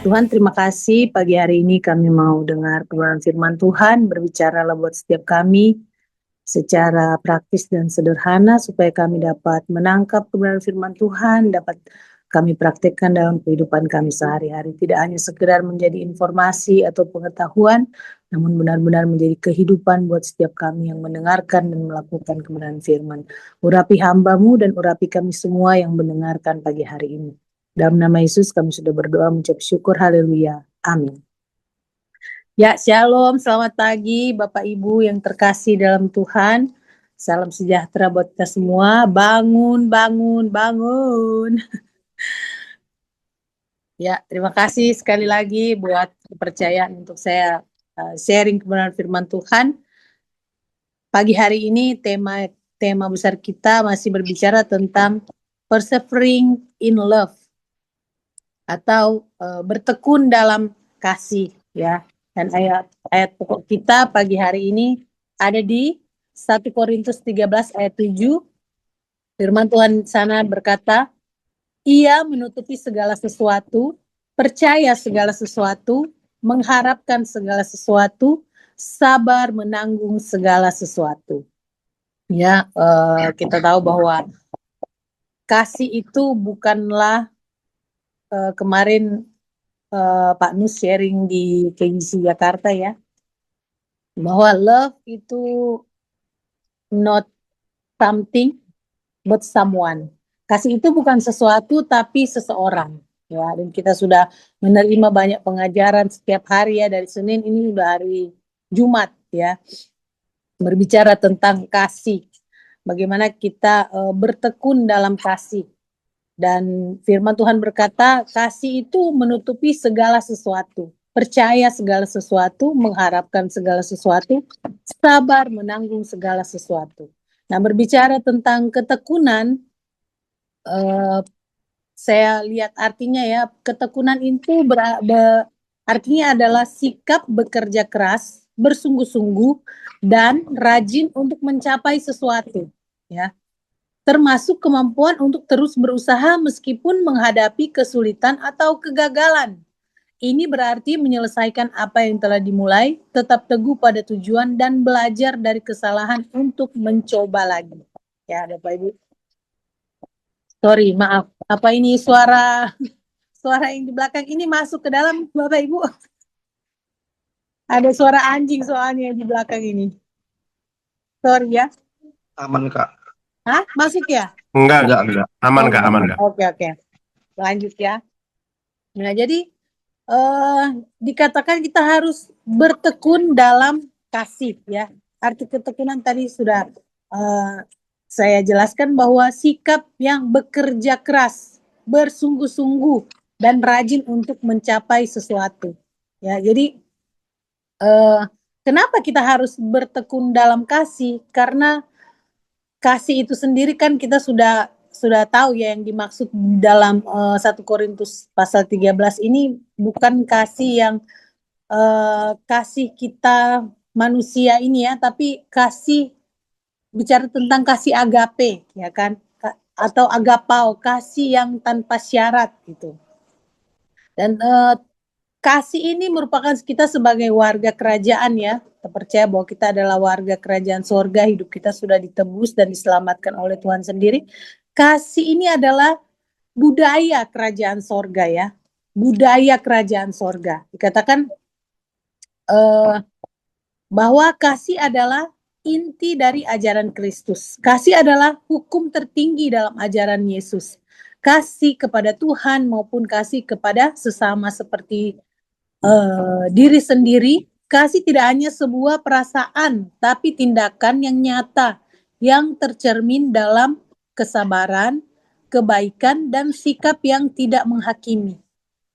Tuhan, terima kasih pagi hari ini kami mau dengar kebenaran firman Tuhan, berbicaralah buat setiap kami secara praktis dan sederhana supaya kami dapat menangkap kebenaran firman Tuhan, dapat kami praktikkan dalam kehidupan kami sehari-hari. Tidak hanya sekedar menjadi informasi atau pengetahuan, namun benar-benar menjadi kehidupan buat setiap kami yang mendengarkan dan melakukan kebenaran firman. Urapi hamba-Mu dan urapi kami semua yang mendengarkan pagi hari ini. Dalam nama Yesus kami sudah berdoa mengucap syukur, haleluya, amin. Ya, shalom, selamat pagi Bapak Ibu yang terkasih dalam Tuhan. Salam sejahtera buat kita semua. Bangun, bangun, bangun. Ya, terima kasih sekali lagi buat kepercayaan untuk saya sharing kebenaran firman Tuhan. Pagi hari ini tema besar kita masih berbicara tentang persevering in love atau bertekun dalam kasih, ya. Dan ayat pokok kita pagi hari ini ada di 1 Korintus 13 ayat 7. Firman Tuhan sana berkata, ia menutupi segala sesuatu, percaya segala sesuatu, mengharapkan segala sesuatu, sabar menanggung segala sesuatu. Ya, kita tahu bahwa kasih itu bukanlah kemarin Pak Nus sharing di KGC Jakarta ya, bahwa love itu not something but someone. Kasih itu bukan sesuatu tapi seseorang. Ya, dan kita sudah menerima banyak pengajaran setiap hari ya, dari Senin ini sudah hari Jumat ya, berbicara tentang kasih. Bagaimana kita bertekun dalam kasih. Dan firman Tuhan berkata, kasih itu menutupi segala sesuatu, percaya segala sesuatu, mengharapkan segala sesuatu, sabar menanggung segala sesuatu. Nah, berbicara tentang ketekunan, saya lihat artinya ya, ketekunan itu artinya adalah sikap bekerja keras, bersungguh-sungguh, dan rajin untuk mencapai sesuatu, ya. Termasuk kemampuan untuk terus berusaha meskipun menghadapi kesulitan atau kegagalan. Ini berarti menyelesaikan apa yang telah dimulai, tetap teguh pada tujuan, dan belajar dari kesalahan untuk mencoba lagi. Ya, Bapak Ibu. Sorry, maaf. Apa ini suara yang di belakang ini masuk ke dalam, Bapak Ibu? Ada suara anjing soalnya di belakang ini. Sorry ya. Aman, Kak. Hah? Masuk ya? Enggak. Aman, Oh, Kak, aman, Kak. Oke. Lanjut ya. Nah, jadi dikatakan kita harus bertekun dalam kasih ya. Arti ketekunan tadi sudah saya jelaskan bahwa sikap yang bekerja keras, bersungguh-sungguh, dan rajin untuk mencapai sesuatu. Ya, jadi kenapa kita harus bertekun dalam kasih? Karena kasih itu sendiri kan kita sudah tahu ya, yang dimaksud dalam 1 Korintus pasal 13 ini bukan kasih yang kasih kita manusia ini ya, tapi kasih, bicara tentang kasih agape ya kan, atau agapao, kasih yang tanpa syarat gitu. Dan kasih ini merupakan kita sebagai warga kerajaan ya. Kita percaya bahwa kita adalah warga kerajaan sorga, hidup kita sudah ditebus dan diselamatkan oleh Tuhan sendiri. Kasih ini adalah budaya kerajaan sorga ya. Budaya kerajaan sorga. Dikatakan bahwa kasih adalah inti dari ajaran Kristus. Kasih adalah hukum tertinggi dalam ajaran Yesus. Kasih kepada Tuhan maupun kasih kepada sesama seperti diri sendiri. Kasih tidak hanya sebuah perasaan, tapi tindakan yang nyata, yang tercermin dalam kesabaran, kebaikan, dan sikap yang tidak menghakimi,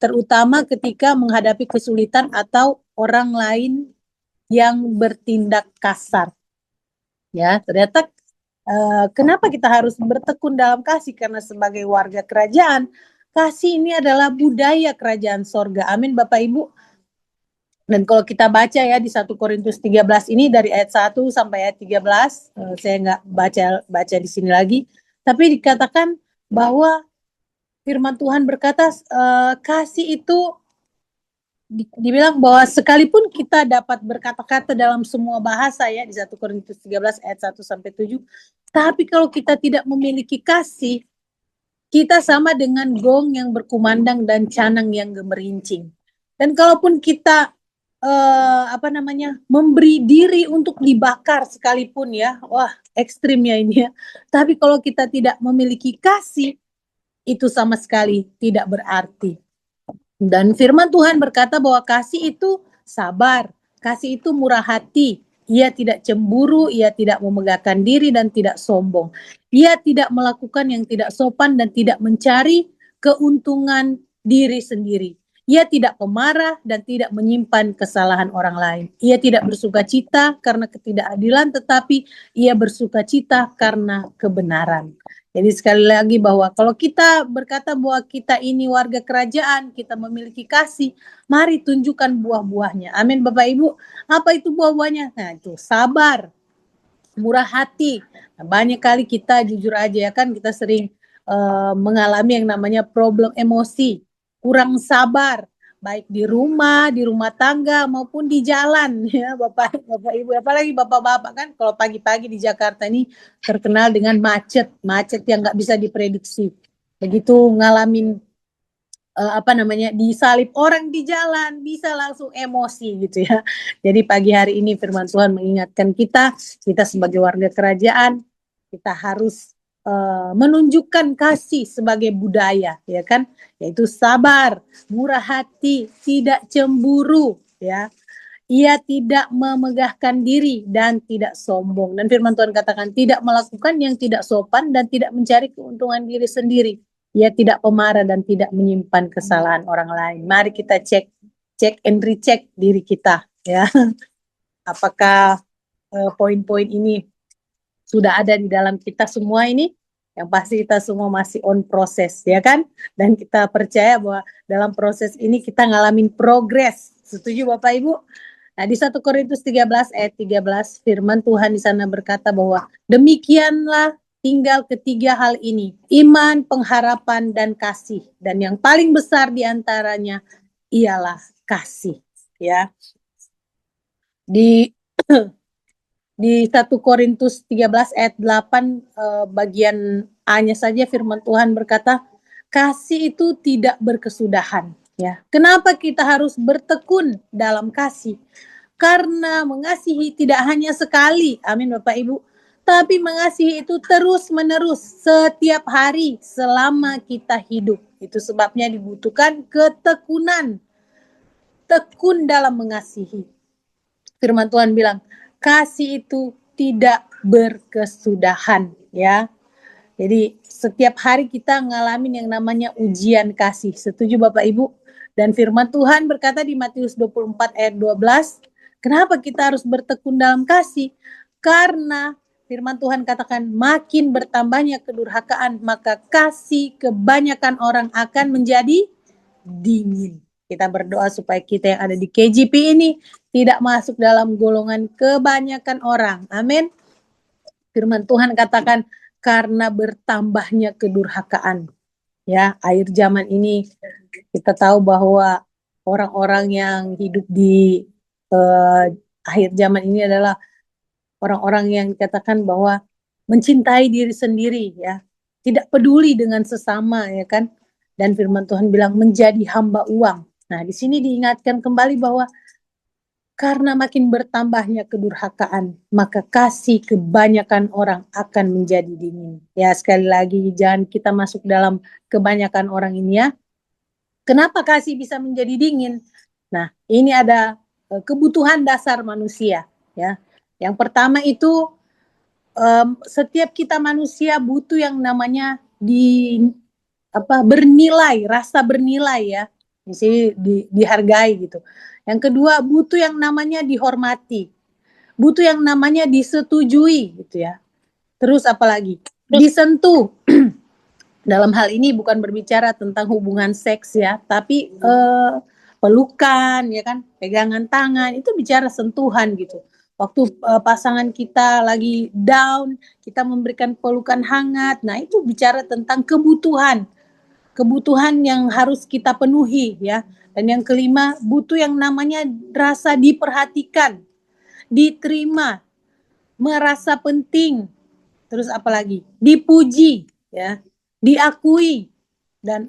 terutama ketika menghadapi kesulitan atau orang lain yang bertindak kasar. Ya, ternyata kenapa kita harus bertekun dalam kasih? Karena sebagai warga kerajaan, kasih ini adalah budaya kerajaan sorga. Amin, Bapak Ibu. Dan kalau kita baca ya di 1 Korintus 13 ini dari ayat 1 sampai ayat 13, saya nggak baca di sini lagi, tapi dikatakan bahwa firman Tuhan berkata kasih itu dibilang bahwa sekalipun kita dapat berkata-kata dalam semua bahasa ya di 1 Korintus 13 ayat 1 sampai 7, tapi kalau kita tidak memiliki kasih, kita sama dengan gong yang berkumandang dan canang yang gemerincing. Dan kalaupun kita memberi diri untuk dibakar sekalipun ya, wah ekstrim ya ini ya. Tapi kalau kita tidak memiliki kasih, itu sama sekali tidak berarti. Dan firman Tuhan berkata bahwa kasih itu sabar, kasih itu murah hati, ia tidak cemburu, ia tidak memegahkan diri dan tidak sombong. Ia tidak melakukan yang tidak sopan dan tidak mencari keuntungan diri sendiri. Ia tidak pemarah dan tidak menyimpan kesalahan orang lain. Ia tidak bersuka cita karena ketidakadilan, tetapi ia bersuka cita karena kebenaran. Jadi sekali lagi bahwa kalau kita berkata bahwa kita ini warga kerajaan, kita memiliki kasih, mari tunjukkan buah-buahnya. Amin Bapak Ibu. Apa itu buah-buahnya? Nah itu sabar, murah hati. Nah, banyak kali kita jujur aja ya kan, kita sering mengalami yang namanya problem emosi, kurang sabar, baik di rumah tangga maupun di jalan ya Bapak Ibu, apalagi Bapak-bapak kan kalau pagi-pagi di Jakarta ini terkenal dengan macet yang nggak bisa diprediksi. Begitu ngalamin disalip orang di jalan bisa langsung emosi gitu ya. Jadi pagi hari ini firman Tuhan mengingatkan kita sebagai warga kerajaan, kita harus menunjukkan kasih sebagai budaya ya kan, yaitu sabar, murah hati, tidak cemburu ya. Ia tidak memegahkan diri dan tidak sombong. Dan firman Tuhan katakan tidak melakukan yang tidak sopan dan tidak mencari keuntungan diri sendiri. Ia tidak pemarah dan tidak menyimpan kesalahan orang lain. Mari kita cek and recheck diri kita ya. Apakah poin-poin ini sudah ada di dalam kita semua ini? Yang pasti kita semua masih on proses ya kan, dan kita percaya bahwa dalam proses ini kita ngalamin progres. Setuju Bapak Ibu? Nah di 1 Korintus 13 ayat 13 firman Tuhan di sana berkata bahwa demikianlah tinggal ketiga hal ini, iman, pengharapan dan kasih, dan yang paling besar di antaranya ialah kasih ya. Di 1 Korintus 13 ayat 8 bagian A-nya saja firman Tuhan berkata, kasih itu tidak berkesudahan. Ya, kenapa kita harus bertekun dalam kasih? Karena mengasihi tidak hanya sekali, amin Bapak Ibu, tapi mengasihi itu terus-menerus setiap hari selama kita hidup. Itu sebabnya dibutuhkan ketekunan, tekun dalam mengasihi. Firman Tuhan bilang, kasih itu tidak berkesudahan ya. Jadi setiap hari kita ngalamin yang namanya ujian kasih. Setuju Bapak Ibu? Dan firman Tuhan berkata di Matius 24 ayat 12, kenapa kita harus bertekun dalam kasih? Karena firman Tuhan katakan makin bertambahnya kedurhakaan, maka kasih kebanyakan orang akan menjadi dingin. Kita berdoa supaya kita yang ada di KJP ini tidak masuk dalam golongan kebanyakan orang. Amin. Firman Tuhan katakan karena bertambahnya kedurhakaan. Ya, akhir zaman ini kita tahu bahwa orang-orang yang hidup di akhir zaman ini adalah orang-orang yang dikatakan bahwa mencintai diri sendiri ya, tidak peduli dengan sesama ya kan. Dan firman Tuhan bilang menjadi hamba uang. Nah, di sini diingatkan kembali bahwa karena makin bertambahnya kedurhakaan, maka kasih kebanyakan orang akan menjadi dingin. Ya, sekali lagi jangan kita masuk dalam kebanyakan orang ini ya. Kenapa kasih bisa menjadi dingin? Nah, ini ada kebutuhan dasar manusia ya. Yang pertama itu setiap kita manusia butuh yang namanya bernilai, rasa bernilai ya. Di sini dihargai gitu. Yang kedua butuh yang namanya dihormati, butuh yang namanya disetujui gitu ya. Terus apalagi disentuh. Dalam hal ini bukan berbicara tentang hubungan seks ya, tapi pelukan ya kan, pegangan tangan, itu bicara sentuhan gitu. Waktu pasangan kita lagi down, kita memberikan pelukan hangat, nah itu bicara tentang kebutuhan. kebutuhan yang harus kita penuhi ya. Dan yang kelima, butuh yang namanya rasa diperhatikan, diterima, merasa penting. Terus apalagi? Dipuji ya, diakui. Dan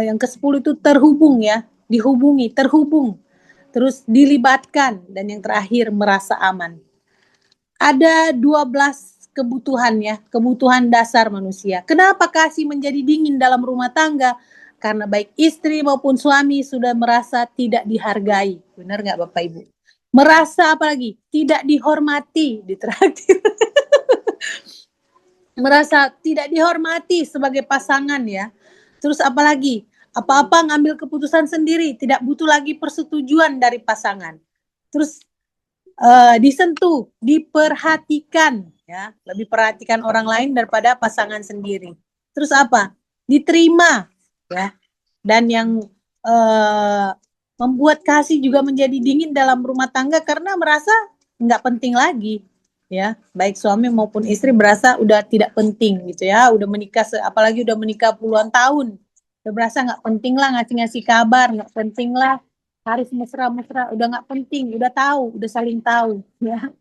yang ke-10 itu terhubung ya, dihubungi, terhubung. Terus dilibatkan, dan yang terakhir merasa aman. Ada 12 kebutuhan ya, kebutuhan dasar manusia. Kenapa kasih menjadi dingin dalam rumah tangga? Karena baik istri maupun suami sudah merasa tidak dihargai. Benar nggak Bapak Ibu? Merasa apalagi? Tidak dihormati, ditraktir. Merasa tidak dihormati sebagai pasangan ya. Terus apalagi? Apa-apa ngambil keputusan sendiri, tidak butuh lagi persetujuan dari pasangan. Terus disentuh, diperhatikan ya, lebih perhatikan orang lain daripada pasangan sendiri. Terus apa? Diterima ya. Dan yang membuat kasih juga menjadi dingin dalam rumah tangga karena merasa nggak penting lagi ya, baik suami maupun istri berasa udah tidak penting gitu ya, udah menikah apalagi udah menikah puluhan tahun, udah berasa nggak penting lah ngasih kabar, nggak penting lah harus mesra-mesra, udah nggak penting, udah tahu, udah saling tahu ya.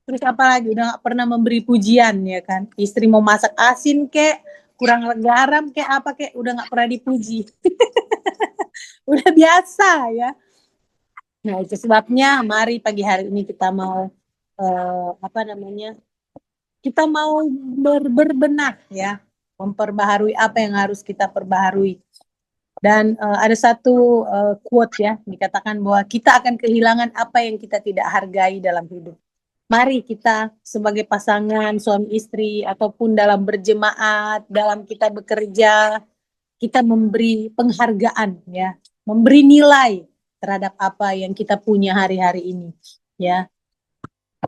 Terus apalagi udah nggak pernah memberi pujian ya kan, istri mau masak asin kek, kurang garam kek apa kek, udah nggak pernah dipuji. Udah biasa ya. Nah itu sebabnya mari pagi hari ini kita mau kita mau berbenah ya, memperbaharui apa yang harus kita perbaharui. Dan ada satu quote ya, dikatakan bahwa kita akan kehilangan apa yang kita tidak hargai dalam hidup. Mari kita sebagai pasangan, suami istri, ataupun dalam berjemaat, dalam kita bekerja, kita memberi penghargaan ya, memberi nilai terhadap apa yang kita punya hari-hari ini ya.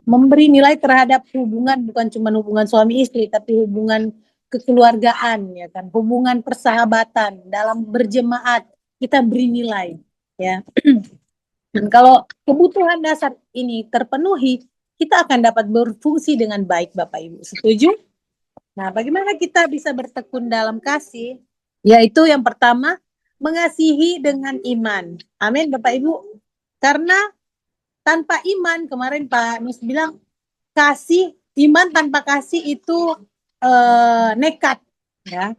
Memberi nilai terhadap hubungan, bukan cuma hubungan suami istri, tapi hubungan kekeluargaan ya kan, hubungan persahabatan dalam berjemaat, kita beri nilai ya. Dan kalau kebutuhan dasar ini terpenuhi, kita akan dapat berfungsi dengan baik Bapak Ibu. Setuju? Nah, bagaimana kita bisa bertekun dalam kasih? Yaitu yang pertama, mengasihi dengan iman. Amin Bapak Ibu. Karena tanpa iman, kemarin Pak Nus bilang, kasih, iman tanpa kasih itu nekat ya.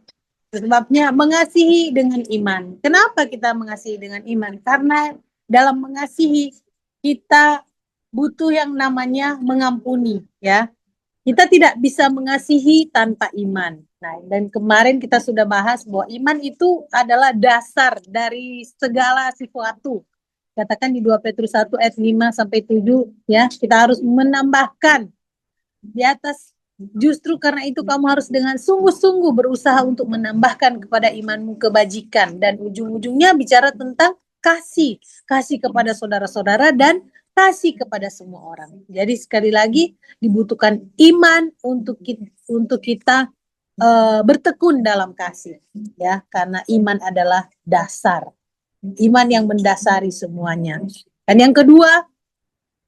Sebabnya mengasihi dengan iman. Kenapa kita mengasihi dengan iman? Karena dalam mengasihi kita butuh yang namanya mengampuni ya. Kita tidak bisa mengasihi tanpa iman. Nah, dan kemarin kita sudah bahas bahwa iman itu adalah dasar dari segala sesuatu. Katakan di 2 Petrus 1 ayat 5 sampai 7 ya, kita harus menambahkan di atas. Justru karena itu kamu harus dengan sungguh-sungguh berusaha untuk menambahkan kepada imanmu kebajikan, dan ujung-ujungnya bicara tentang kasih, kasih kepada saudara-saudara dan kasih kepada semua orang. Jadi sekali lagi dibutuhkan iman untuk kita bertekun dalam kasih ya, karena iman adalah dasar, iman yang mendasari semuanya. Dan yang kedua,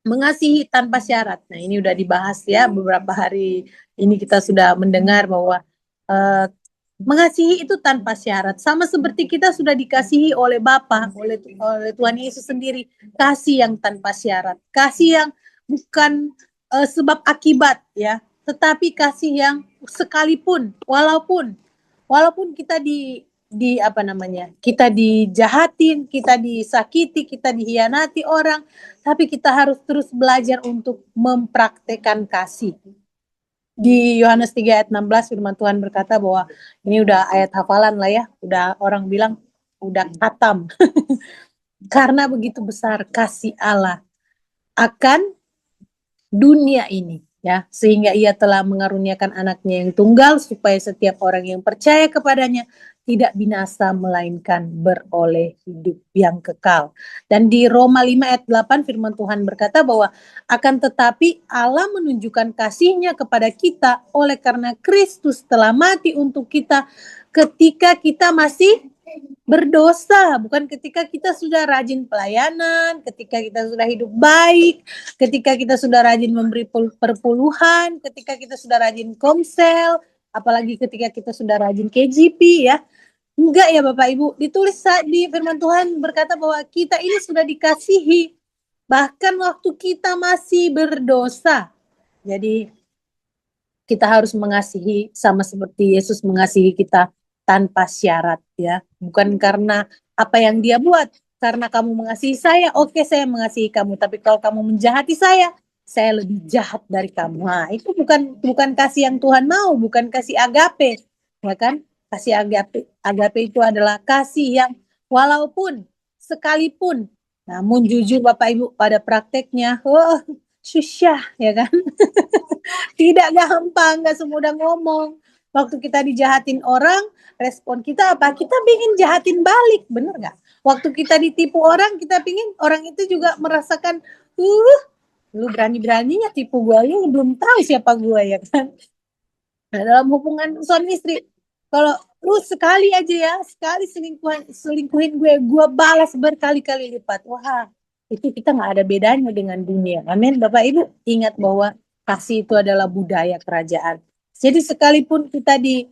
mengasihi tanpa syarat. Nah ini udah dibahas ya, beberapa hari ini kita sudah mendengar bahwa mengasihi itu tanpa syarat. Sama seperti kita sudah dikasihi oleh Bapa, oleh Tuhan Yesus sendiri. Kasih yang tanpa syarat. Kasih yang bukan sebab akibat ya, tetapi kasih yang sekalipun, walaupun kita kita dijahatin, kita disakiti, kita dihianati orang, tapi kita harus terus belajar untuk mempraktekkan kasih. Di Yohanes 3 ayat 16 firman Tuhan berkata bahwa ini udah ayat hafalan lah ya, udah orang bilang udah khatam. Karena begitu besar kasih Allah akan dunia ini ya, sehingga ia telah mengaruniakan anaknya yang tunggal supaya setiap orang yang percaya kepadanya tidak binasa melainkan beroleh hidup yang kekal. Dan di Roma 5 ayat 8 firman Tuhan berkata bahwa akan tetapi Allah menunjukkan kasih-Nya kepada kita oleh karena Kristus telah mati untuk kita ketika kita masih berdosa, bukan ketika kita sudah rajin pelayanan, ketika kita sudah hidup baik, ketika kita sudah rajin memberi perpuluhan, ketika kita sudah rajin komsel, apalagi ketika kita sudah rajin KJP ya. Enggak ya Bapak Ibu, ditulis di firman Tuhan berkata bahwa kita ini sudah dikasihi bahkan waktu kita masih berdosa. Jadi kita harus mengasihi sama seperti Yesus mengasihi kita tanpa syarat ya. Bukan karena apa yang dia buat. Karena kamu mengasihi saya, oke saya mengasihi kamu. Tapi kalau kamu menjahati saya lebih jahat dari kamu. Nah, itu bukan kasih yang Tuhan mau, bukan kasih agape. Ya kan? Kasih agape. Agape itu adalah kasih yang walaupun sekalipun, namun jujur Bapak Ibu pada prakteknya, susah ya kan? Tidak gampang, nggak semudah ngomong. Waktu kita dijahatin orang, respon kita apa? Kita pingin jahatin balik, bener nggak? Waktu kita ditipu orang, kita pingin orang itu juga merasakan, lu berani-beraninya tipu gue, lu belum tahu siapa gue ya kan? Nah, dalam hubungan suami istri, kalau lu sekali aja ya, sekali selingkuhin gue balas berkali-kali lipat. Wah, itu kita nggak ada bedanya dengan dunia. Amin, Bapak Ibu. Ingat bahwa kasih itu adalah budaya kerajaan. Jadi sekalipun kita di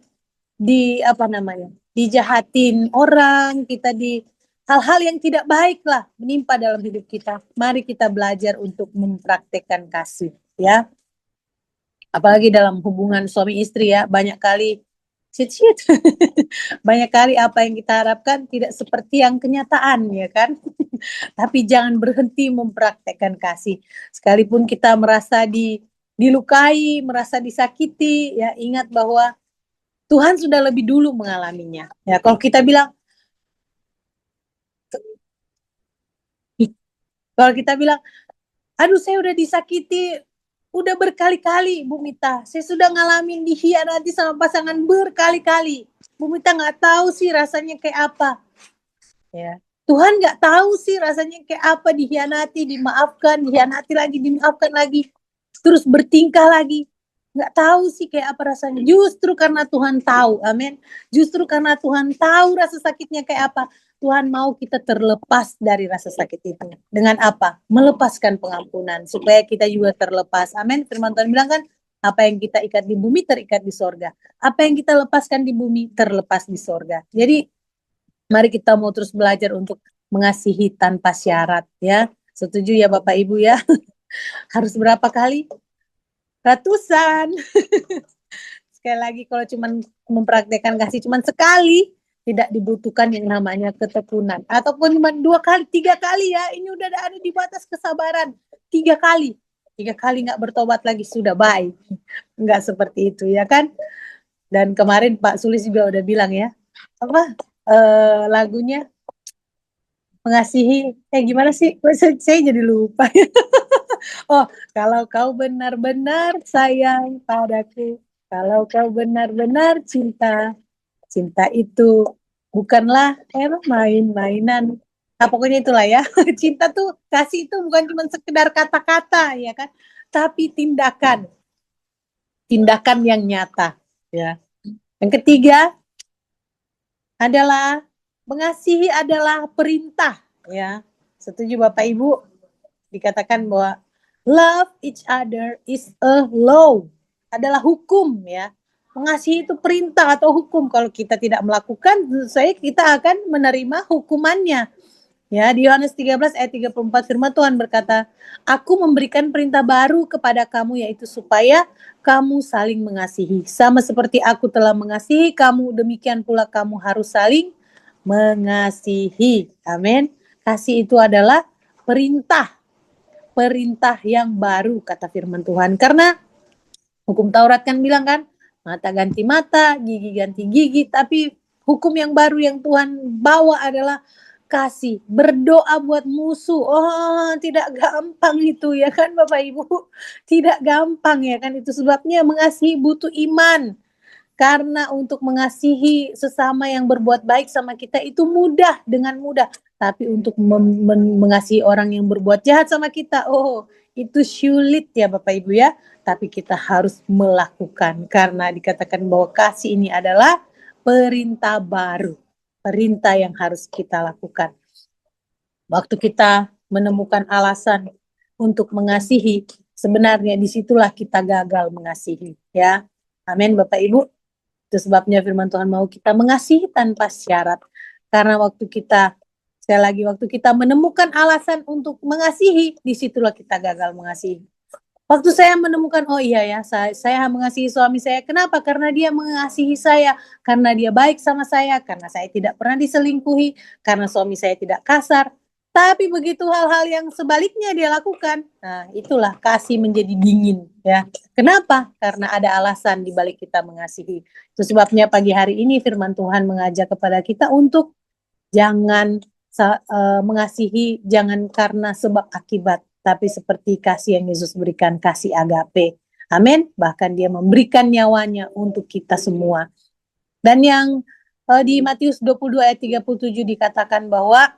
apa namanya, dijahatin orang, kita di hal-hal yang tidak baik lah menimpa dalam hidup kita. Mari kita belajar untuk mempraktekkan kasih, ya. Apalagi dalam hubungan suami istri ya, banyak kali shit. Banyak kali apa yang kita harapkan tidak seperti yang kenyataan ya kan. Tapi jangan berhenti mempraktekkan kasih. Sekalipun kita merasa dilukai, merasa disakiti, ya ingat bahwa Tuhan sudah lebih dulu mengalaminya. Ya, kalau kita bilang, aduh saya udah disakiti, udah berkali-kali Bu Mita. Saya sudah ngalamin dikhianati sama pasangan berkali-kali. Bu Mita nggak tahu sih rasanya kayak apa. Ya. Tuhan nggak tahu sih rasanya kayak apa dikhianati, dimaafkan, dikhianati lagi, dimaafkan lagi. Terus bertingkah lagi. Nggak tahu sih kayak apa rasanya. Justru karena Tuhan tahu, amin. Justru karena Tuhan tahu rasa sakitnya kayak apa. Tuhan mau kita terlepas dari rasa sakit itu. Dengan apa? Melepaskan pengampunan. Supaya kita juga terlepas. Amin. Firman Tuhan bilang kan, apa yang kita ikat di bumi terikat di sorga. Apa yang kita lepaskan di bumi terlepas di sorga. Jadi mari kita mau terus belajar untuk mengasihi tanpa syarat ya. Setuju ya Bapak Ibu ya? Harus berapa kali? Ratusan. Sekali lagi kalau cuma mempraktekkan kasih cuma sekali, tidak dibutuhkan yang namanya ketekunan. Ataupun cuma 2 kali, 3 kali ya, ini udah ada di batas kesabaran. 3 kali. 3 kali nggak bertobat lagi sudah baik. Nggak seperti itu ya kan? Dan kemarin Pak Sulis juga udah bilang ya, apa lagunya mengasihi, gimana sih? Saya jadi lupa. Oh, kalau kau benar-benar sayang padaku, kalau kau benar-benar cinta, cinta itu bukanlah main-mainan. Nah, pokoknya itulah ya. Cinta tuh, kasih itu bukan cuma sekedar kata-kata, ya kan? Tapi tindakan, tindakan yang nyata, ya. Yang ketiga adalah mengasihi adalah perintah, ya. Setuju Bapak Ibu? Dikatakan bahwa love each other is a law, adalah hukum ya. Mengasihi itu perintah atau hukum. Kalau kita tidak melakukan, kita akan menerima hukumannya. Ya, di Yohanes 13 ayat 34 firman Tuhan berkata, "Aku memberikan perintah baru kepada kamu yaitu supaya kamu saling mengasihi. Sama seperti aku telah mengasihi kamu, demikian pula kamu harus saling mengasihi." Amin. Kasih itu adalah perintah yang baru kata firman Tuhan. Karena hukum Taurat kan bilang kan, mata ganti mata, gigi ganti gigi, tapi hukum yang baru yang Tuhan bawa adalah kasih, berdoa buat musuh. Oh, tidak gampang itu ya kan Bapak Ibu. Tidak gampang ya kan, itu sebabnya mengasihi butuh iman. Karena untuk mengasihi sesama yang berbuat baik sama kita itu mudah, dengan mudah. Tapi untuk mengasihi orang yang berbuat jahat sama kita, oh itu sulit ya Bapak Ibu ya. Tapi kita harus melakukan karena dikatakan bahwa kasih ini adalah perintah baru. Perintah yang harus kita lakukan. Waktu kita menemukan alasan untuk mengasihi, sebenarnya disitulah kita gagal mengasihi ya. Amin Bapak Ibu. Itu sebabnya firman Tuhan mau kita mengasihi tanpa syarat. Karena waktu kita menemukan alasan untuk mengasihi, disitulah kita gagal mengasihi. Waktu saya menemukan, oh iya ya, saya mengasihi suami saya. Kenapa? Karena dia mengasihi saya. Karena dia baik sama saya. Karena saya tidak pernah diselingkuhi. Karena suami saya tidak kasar. Tapi begitu hal-hal yang sebaliknya dia lakukan, nah itulah kasih menjadi dingin. Ya, kenapa? Karena ada alasan di balik kita mengasihi. Itu sebabnya pagi hari ini firman Tuhan mengajak kepada kita untuk jangan mengasihi, jangan karena sebab akibat, tapi seperti kasih yang Yesus berikan, kasih agape. Amin. Bahkan dia memberikan nyawanya untuk kita semua. Dan yang di Matius 22 ayat 37 dikatakan bahwa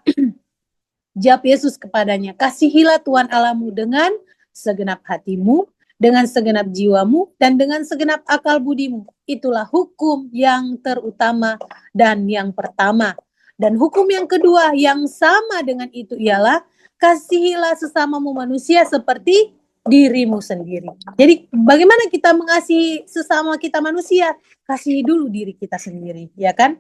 jawab Yesus kepadanya, kasihilah Tuhan Allahmu dengan segenap hatimu, dengan segenap jiwamu, dan dengan segenap akal budimu. Itulah hukum yang terutama dan yang pertama. Dan hukum yang kedua yang sama dengan itu ialah kasihilah sesamamu manusia seperti dirimu sendiri. Jadi bagaimana kita mengasihi sesama kita manusia? Kasihi dulu diri kita sendiri, ya kan?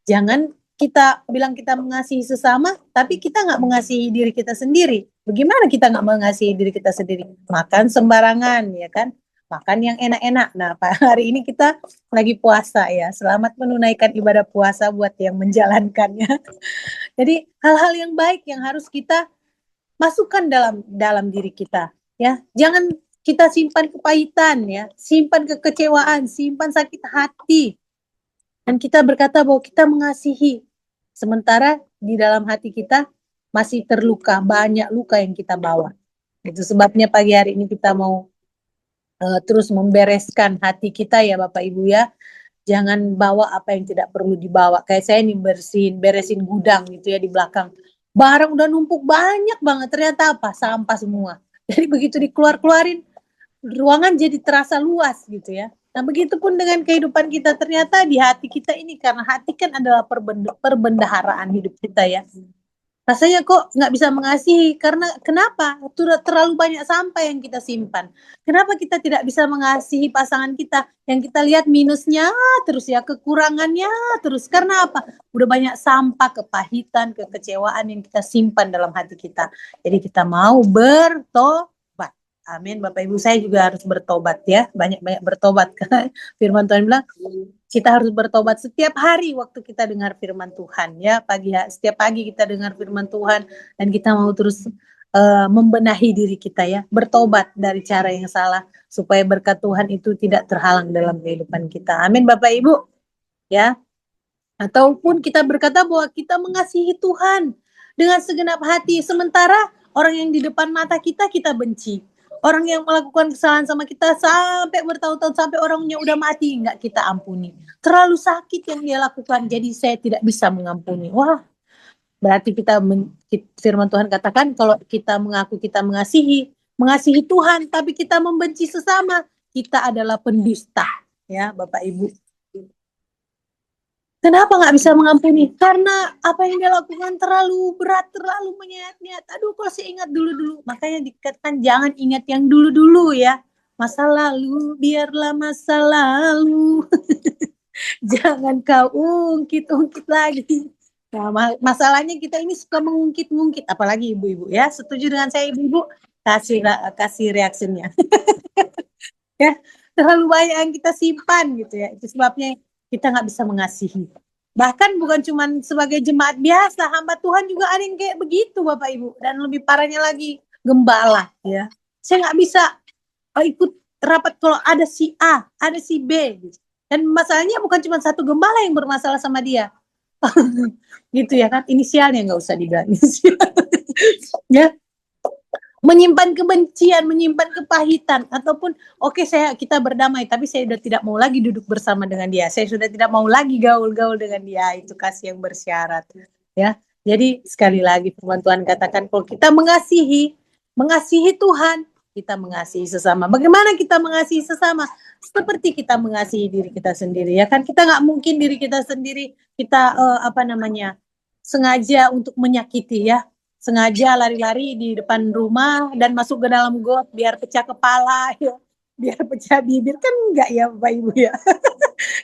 Jangan kita bilang kita mengasihi sesama, tapi kita nggak mengasihi diri kita sendiri. Bagaimana kita nggak mengasihi diri kita sendiri? Makan sembarangan, ya kan? Makan yang enak-enak. Nah, hari ini kita lagi puasa ya. Selamat menunaikan ibadah puasa buat yang menjalankannya. Jadi hal-hal yang baik yang harus kita masukkan dalam diri kita, ya. Jangan kita simpan kepahitan, ya. Simpan kekecewaan, simpan sakit hati. Dan kita berkata bahwa kita mengasihi. Sementara di dalam hati kita masih terluka, banyak luka yang kita bawa. Itu sebabnya pagi hari ini kita mau terus membereskan hati kita ya Bapak Ibu ya. Jangan bawa apa yang tidak perlu dibawa. Kayak saya nih beresin gudang gitu ya di belakang. Barang udah numpuk banyak banget, ternyata apa? Sampah semua. Jadi begitu dikeluarin, ruangan jadi terasa luas gitu ya. Nah begitupun dengan kehidupan kita, ternyata di hati kita ini, karena hati kan adalah perbendaharaan hidup kita ya. Rasanya kok nggak bisa mengasihi, karena kenapa? Terlalu banyak sampah yang kita simpan. Kenapa kita tidak bisa mengasihi pasangan kita? Yang kita lihat minusnya terus ya, kekurangannya terus. Karena apa? Udah banyak sampah, kepahitan, kekecewaan yang kita simpan dalam hati kita. Jadi kita mau bertobat. Amin. Bapak Ibu, saya juga harus bertobat ya. Banyak-banyak bertobat. Firman Tuhan bilang, kita harus bertobat setiap hari waktu kita dengar firman Tuhan ya. Setiap pagi kita dengar firman Tuhan dan kita mau terus membenahi diri kita ya. Bertobat dari cara yang salah supaya berkat Tuhan itu tidak terhalang dalam kehidupan kita. Amin Bapak Ibu. Ya. Ataupun kita berkata bahwa kita mengasihi Tuhan dengan segenap hati, sementara orang yang di depan mata kita benci. Orang yang melakukan kesalahan sama kita sampai bertahun-tahun, sampai orangnya udah mati, nggak kita ampuni. Terlalu sakit yang dia lakukan, jadi saya tidak bisa mengampuni. Wah, berarti firman Tuhan katakan kalau kita mengaku kita mengasihi Tuhan, tapi kita membenci sesama, kita adalah pendusta. Ya, Bapak Ibu. Kenapa nggak bisa mengampuni? Karena apa yang dia lakukan terlalu berat, terlalu menyayat-nyayat. Aduh, kalau saya ingat dulu-dulu. Makanya dikatakan jangan ingat yang dulu-dulu ya. Masa lalu, biarlah masa lalu. Jangan kau ungkit-ungkit lagi. Nah, masalahnya kita ini suka mengungkit-ungkit. Apalagi ibu-ibu ya. Setuju dengan saya ibu-ibu? Kasih reaksinya. Ya, terlalu banyak yang kita simpan gitu ya. Itu sebabnya kita nggak bisa mengasihi. Bahkan bukan cuma sebagai jemaat biasa, hamba Tuhan juga ada yang kayak begitu Bapak Ibu. Dan lebih parahnya lagi, gembala ya. Saya nggak bisa ikut rapat kalau ada si A, ada si B. Gitu. Dan masalahnya bukan cuma satu gembala yang bermasalah sama dia. Gitu ya kan, inisialnya nggak usah dibilang. Ya. Menyimpan kebencian, menyimpan kepahitan, ataupun kita berdamai, tapi saya sudah tidak mau lagi duduk bersama dengan dia, saya sudah tidak mau lagi gaul-gaul dengan dia. Itu kasih yang bersyarat ya. Jadi sekali lagi firman Tuhan katakan kalau kita mengasihi Tuhan, kita mengasihi sesama. Bagaimana kita mengasihi sesama? Seperti kita mengasihi diri kita sendiri ya kan. Kita nggak mungkin diri kita sendiri kita sengaja untuk menyakiti ya. Sengaja lari-lari di depan rumah dan masuk ke dalam got biar pecah kepala ya. biar pecah bibir kan enggak ya Bapak Ibu ya.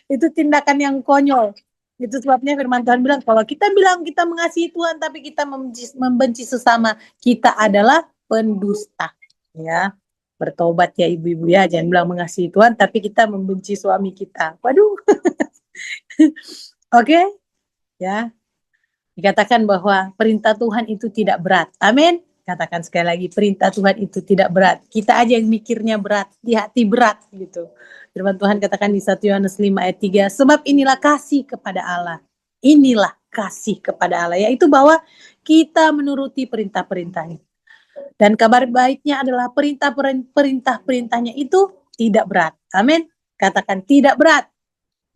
Itu tindakan yang konyol. Itu sebabnya firman Tuhan bilang kalau kita bilang kita mengasihi Tuhan tapi kita membenci sesama, kita adalah pendusta. Ya. Bertobat ya ibu-ibu ya, jangan bilang mengasihi Tuhan tapi kita membenci suami kita. Waduh. Oke? Ya. Dikatakan bahwa perintah Tuhan itu tidak berat. Amin. Katakan sekali lagi, perintah Tuhan itu tidak berat. Kita aja yang mikirnya berat, di hati berat gitu. Firman Tuhan katakan di 1 Yohanes 5 ayat 3, sebab inilah kasih kepada Allah. Inilah kasih kepada Allah, yaitu bahwa kita menuruti perintah-perintahnya. Dan kabar baiknya adalah perintah-perintahnya itu tidak berat. Amin. Katakan tidak berat.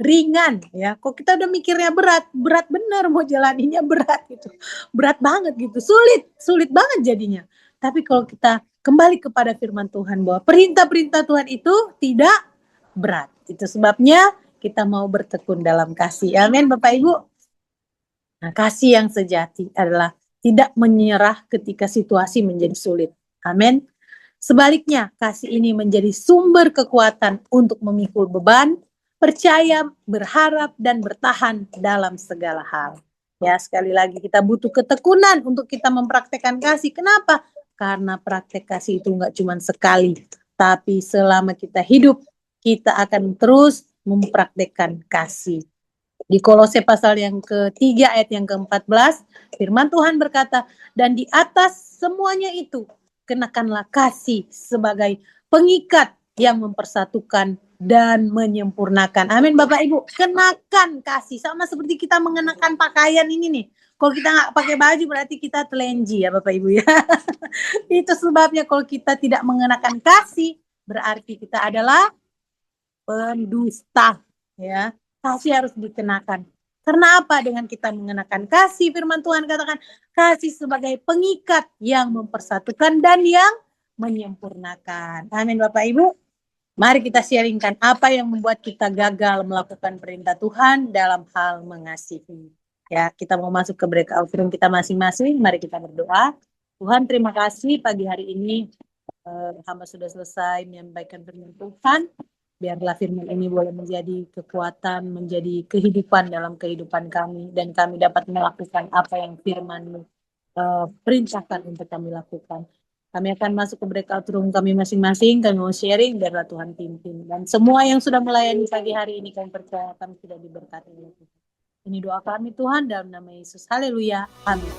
Ringan ya, kok kita udah mikirnya berat bener mau jalaninya berat gitu, berat banget gitu, sulit banget jadinya. Tapi kalau kita kembali kepada firman Tuhan bahwa perintah-perintah Tuhan itu tidak berat, itu sebabnya kita mau bertekun dalam kasih. Amin Bapak Ibu. Nah, kasih yang sejati adalah tidak menyerah ketika situasi menjadi sulit. Amin. Sebaliknya, kasih ini menjadi sumber kekuatan untuk memikul beban, percaya, berharap, dan bertahan dalam segala hal. Ya, sekali lagi kita butuh ketekunan untuk kita mempraktekkan kasih. Kenapa? Karena praktek kasih itu nggak cuma sekali, tapi selama kita hidup, kita akan terus mempraktekkan kasih. Di Kolose pasal yang ketiga ayat yang ke-14, firman Tuhan berkata, dan di atas semuanya itu, kenakanlah kasih sebagai pengikat yang mempersatukan dan menyempurnakan. Amin Bapak Ibu. Kenakan kasih. Sama seperti kita mengenakan pakaian ini nih. Kalau kita nggak pakai baju berarti kita telenji ya Bapak Ibu ya. Itu sebabnya kalau kita tidak mengenakan kasih berarti kita adalah pendusta ya. Kasih harus dikenakan. Karena apa? Dengan kita mengenakan kasih, firman Tuhan katakan kasih sebagai pengikat yang mempersatukan dan yang menyempurnakan. Amin Bapak Ibu. Mari kita sharingkan apa yang membuat kita gagal melakukan perintah Tuhan dalam hal mengasihi. Ya, kita mau masuk ke breakout room kita masing-masing. Mari kita berdoa. Tuhan, terima kasih pagi hari ini hamba sudah selesai menyampaikan firman Tuhan. Biarlah firman ini boleh menjadi kekuatan, menjadi kehidupan dalam kehidupan kami. Dan kami dapat melakukan apa yang firman perintahkan untuk kami lakukan. Kami akan masuk ke breakout room kami masing-masing. Kami mau sharing, biarlah Tuhan pimpin. Dan semua yang sudah melayani pagi hari ini, kami percaya kami sudah diberkati oleh Tuhan. Ini doa kami Tuhan dalam nama Yesus. Haleluya. Amin.